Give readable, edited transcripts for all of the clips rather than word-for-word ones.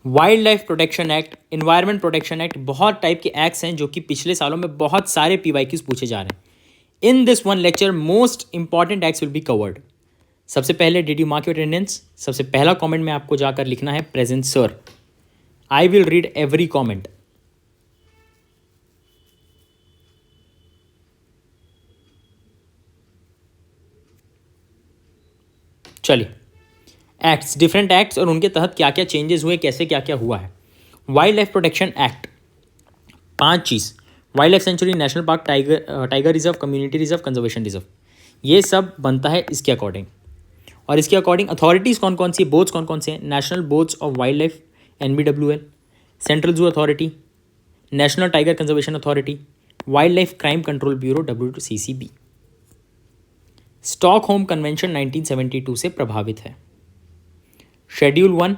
Wild life protection act, environment protection act, बहुत type के acts हैं जो कि पिछले सालों में बहुत सारे PYQs पूछे जा रहे हैं। In this one lecture most important acts will be covered. सबसे पहले did you mark your attendance? सबसे पहला कमेंट में आपको जाकर लिखना है present sir. I will read every comment. चलिए, एक्ट्स, डिफरेंट एक्ट्स और उनके तहत क्या क्या चेंजेस हुए, कैसे क्या क्या हुआ है। वाइल्ड लाइफ प्रोटेक्शन एक्ट, 5 चीज़: wild life sanctuary, national park, tiger reserve, community reserve, conservation reserve, ये सब बनता है इसके अकॉर्डिंग। और इसके अकॉर्डिंग अथॉरिटीज़ कौन कौन सी, बोर्ड्स कौन कौन से हैं? National boards of wild life NBWL, central Zoo authority, national tiger conservation authority, wild life crime control bureau WCCB। Stockholm convention 1972 से प्रभावित है। शेड्यूल 1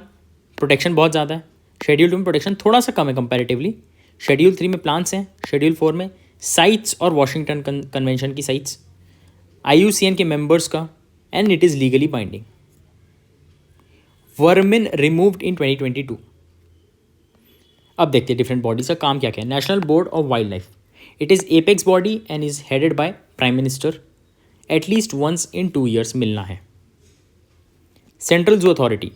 प्रोटेक्शन बहुत ज़्यादा है, शेड्यूल 2 में प्रोटेक्शन थोड़ा सा कम है कंपैरेटिवली, शेड्यूल 3 में प्लांट्स हैं, शेड्यूल 4 में साइट्स और वॉशिंगटन कन्वेंशन की साइट्स, IUCN के मेंबर्स का, and it is legally binding. Vermin removed in 2022। अब देखते हैं डिफरेंट बॉडीज का काम क्या क्या है। National Board of Wildlife, it is apex body and is headed by prime minister, at least once in 2 years मिलना है। Central Zoo Authority,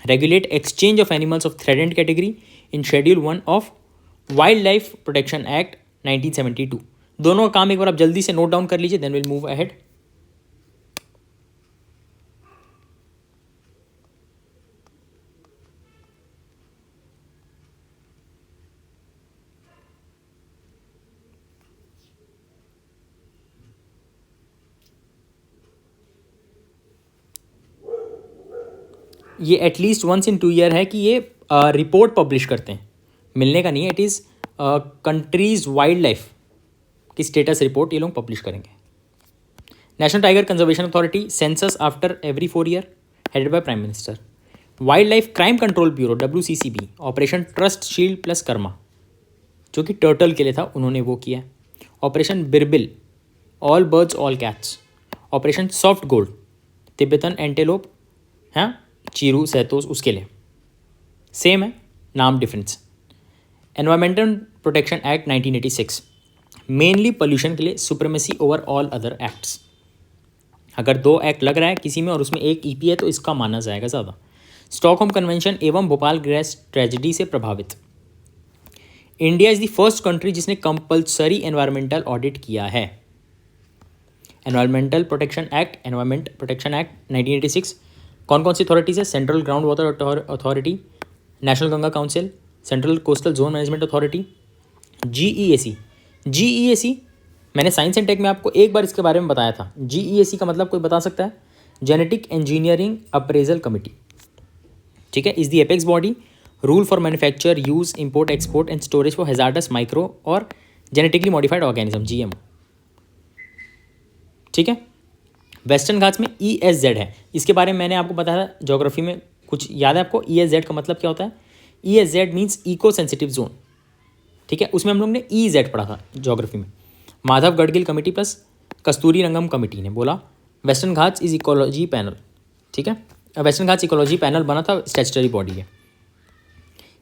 regulate exchange of animals of threatened category in schedule 1 of wild life protection Act 1972। दोनों का काम एक बार आप जल्दी से note down कर लीजिए, देन विल मूव अहेड। ये एटलीस्ट वंस इन 2 year है कि ये रिपोर्ट पब्लिश करते हैं, मिलने का नहीं है। It is countries wild life की स्टेटस रिपोर्ट ये लोग पब्लिश करेंगे। National tiger conservation authority, census after every 4 year, headed by prime minister. Wild life crime control bureau WCCB, operation trust shield plus Karma, जो कि टर्टल के लिए था, उन्होंने वो किया है। ऑपरेशन बिरबिल, all birds all cats. Operation soft gold, Tibetan antelope, हाँ चीरू सहतोस, उसके लिए सेम है, नाम difference. Environmental protection act 1986, mainly pollution के लिए, supremacy over all other acts. अगर 2 एक्ट लग रहा है किसी में और उसमें एक EP है तो इसका माना जाएगा ज़्यादा। स्टॉकहोम कन्वेंशन एवं भोपाल गैस ट्रेजेडी से प्रभावित। India is the first country जिसने कंपल्सरी एनवायरमेंटल ऑडिट किया है। Environmental protection act, environment protection act 1986, कौन कौन सी अथॉरिटीज़ है? Central ground water authority, national Ganga council, central coastal zone management authority, GEAC मैंने साइंस एंड टेक में आपको एक बार इसके बारे में बताया था। GEAC का मतलब कोई बता सकता है? जेनेटिक इंजीनियरिंग अप्रेजल कमिटी, ठीक है। Is the apex body, rule for manufacture, use, import, export and storage for hazards micro और जेनेटिकली मॉडिफाइड ऑर्गेनिज्म, GMO, ठीक है। वेस्टर्न घाट्स में ESZ है, इसके बारे में मैंने आपको बताया था ज्योग्राफी में, कुछ याद है आपको? ESZ का मतलब क्या होता है? ESZ means eco sensitive zone, ठीक है। उसमें हम लोग ने EZ पढ़ा था ज्योग्राफी में। Madhav Gadgil committee plus Kasturirangan committee ने बोला Western Ghats is ecology panel, ठीक है। वेस्टर्न घाट्स इकोलॉजी पैनल बना था, स्टैट्यूटरी बॉडी है।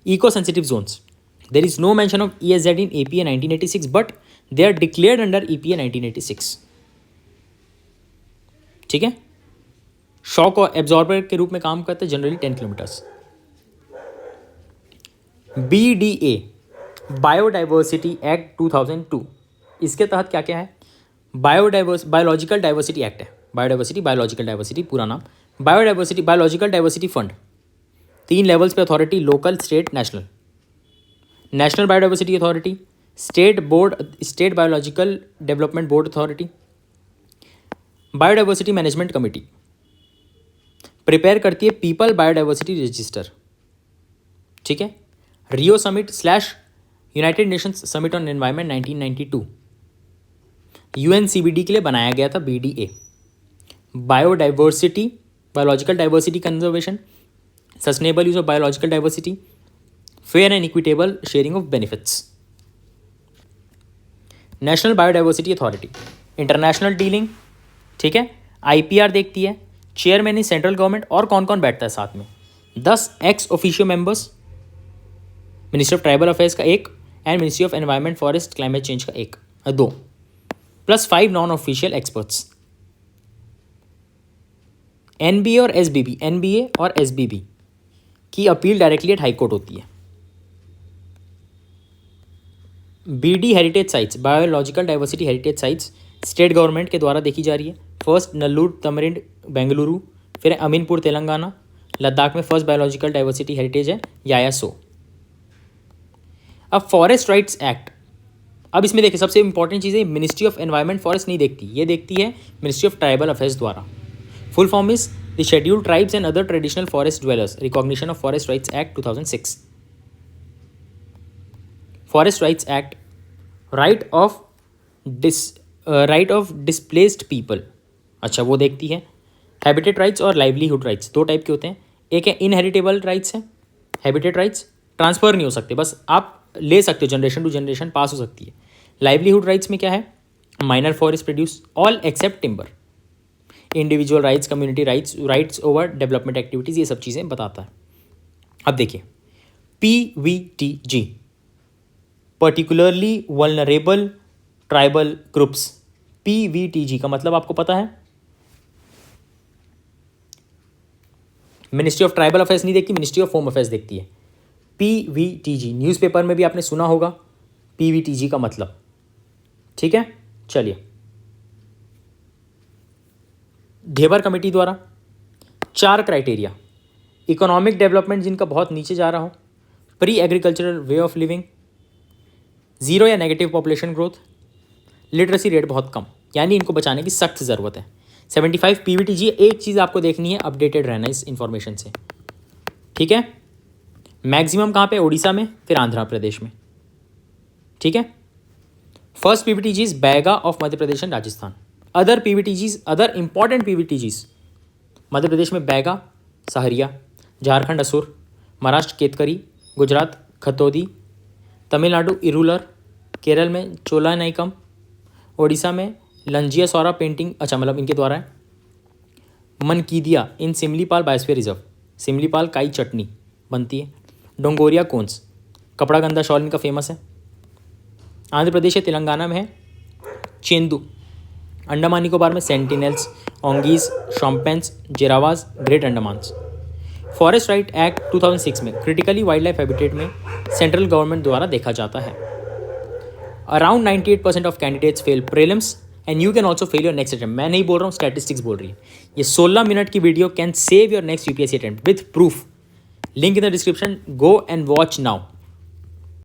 Eco sensitive zones, there is no mention of ESZ in APA 1986 but they are declared under EPA 1986, ठीक है। शॉक और एब्जॉर्बर के रूप में काम करते हैं, generally 10 kilometres. BDA, biodiversity act 2002, इसके तहत क्या क्या है? बायोलॉजिकल डाइवर्सिटी एक्ट है, बायोलॉजिकल डाइवर्सिटी पूरा नाम। बायोलॉजिकल डाइवर्सिटी फंड, 3 लेवल्स पे authority, local, state, national. National biodiversity authority, state biological development board authority. Biodiversity management committee prepare करती है पीपल बायोडाइवर्सिटी रजिस्टर, ठीक है। Rio summit / United Nations summit on environment 1992, UNCBD के लिए बनाया गया था BDA। Biodiversity, biological diversity conservation, sustainable use of biological diversity, fair and equitable sharing of benefits. National biodiversity authority, international dealing, ठीक है। IPR देखती है, चेयरमैन इज सेंट्रल गवर्नमेंट, और कौन कौन बैठता है साथ में? 10 ex officio members, ministry of tribal affairs का 1 and ministry of environment forest climate change का 2 plus 5 non official experts. NBA और एसबीबी की appeal directly at high court होती है। BD heritage sites, biological diversity heritage sites state government के द्वारा देखी जा रही है। फर्स्ट नल्लूर तमरिंड बेंगलुरु, फिर अमीनपुर तेलंगाना, लद्दाख में फर्स्ट बायोलॉजिकल डाइवर्सिटी हेरिटेज है यायासो। अब फॉरेस्ट राइट्स एक्ट, अब इसमें देखिए सबसे इंपॉर्टेंट चीज़ है मिनिस्ट्री ऑफ एनवायरमेंट फॉरेस्ट नहीं देखती, ये देखती है मिनिस्ट्री ऑफ ट्राइबल अफेयर्स द्वारा। Full form is the scheduled tribes and other traditional forest dwellers recognition of forest rights act 2006। Forest rights act, right of displaced people, अच्छा वो देखती है। हैबिटेट राइट्स और लाइवलीहुड राइट्स 2 टाइप के होते हैं, एक है इनहेरिटेबल राइट्स है, हैबिटेट राइट्स ट्रांसफ़र नहीं हो सकते, बस आप ले सकते हो, जनरेशन टू जनरेशन पास हो सकती है। लाइवलीहुड राइट्स में क्या है, minor forest produce all except timber, individual rights, community rights, rights over development activities, ये सब चीज़ें बताता है। अब देखिए PVTG, particularly vulnerable tribal groups, PVTG का मतलब आपको पता है, मिनिस्ट्री ऑफ ट्राइबल अफेयर्स नहीं देखती, मिनिस्ट्री ऑफ होम अफेयर्स देखती है। PVTG न्यूज़पेपर में भी आपने सुना होगा PVTG का मतलब, ठीक है। चलिए, घेबर कमेटी द्वारा 4 क्राइटेरिया, इकोनॉमिक डेवलपमेंट जिनका बहुत नीचे जा रहा हो, pre agricultural way of living, 0 या negative population growth, literacy rate बहुत कम, यानी इनको बचाने की सख्त ज़रूरत है। 75 PVTG। एक चीज़ आपको देखनी है, अपडेटेड रहना इस इन्फॉर्मेशन से, ठीक है। मैक्सिमम कहाँ पे, उड़ीसा में, फिर आंध्र प्रदेश में, ठीक है। First PVTGs Baiga of Madhya Pradesh and Rajasthan. Other PVTGs, other important PVTGs, Madhya Pradesh में बैगा सहरिया, झारखंड असुर, महाराष्ट्र केतकरी, गुजरात खतौदी, तमिलनाडु इरूलर, केरल में चोला नाइकम, ओडिशा में लंजिया सौरा पेंटिंग, अच्छा मतलब इनके द्वारा है। मनकीदिया इन सिमलीपाल बायोस्फीयर रिजर्व, सिमलीपाल काई चटनी बनती है। डोंगोरिया कोन्स, कपड़ा गंदा शॉल इनका फेमस है। आंध्र प्रदेश या तेलंगाना में है चेंदू। अंडमान निकोबार में Sentinels, Onges, Shompens, Jarawas, great Andamans. Forest right act 2006 में क्रिटिकली वाइल्ड लाइफ हैबिटेट में सेंट्रल गवर्नमेंट द्वारा देखा जाता है। Around 98% of candidates fail prelims and you can also fail your next attempt. मैं नहीं बोल रहा हूँ, स्टैटिस्टिक्स बोल रही है। ये 16 मिनट की video can save your next UPSC attempt with proof. Link in the description, go and watch now.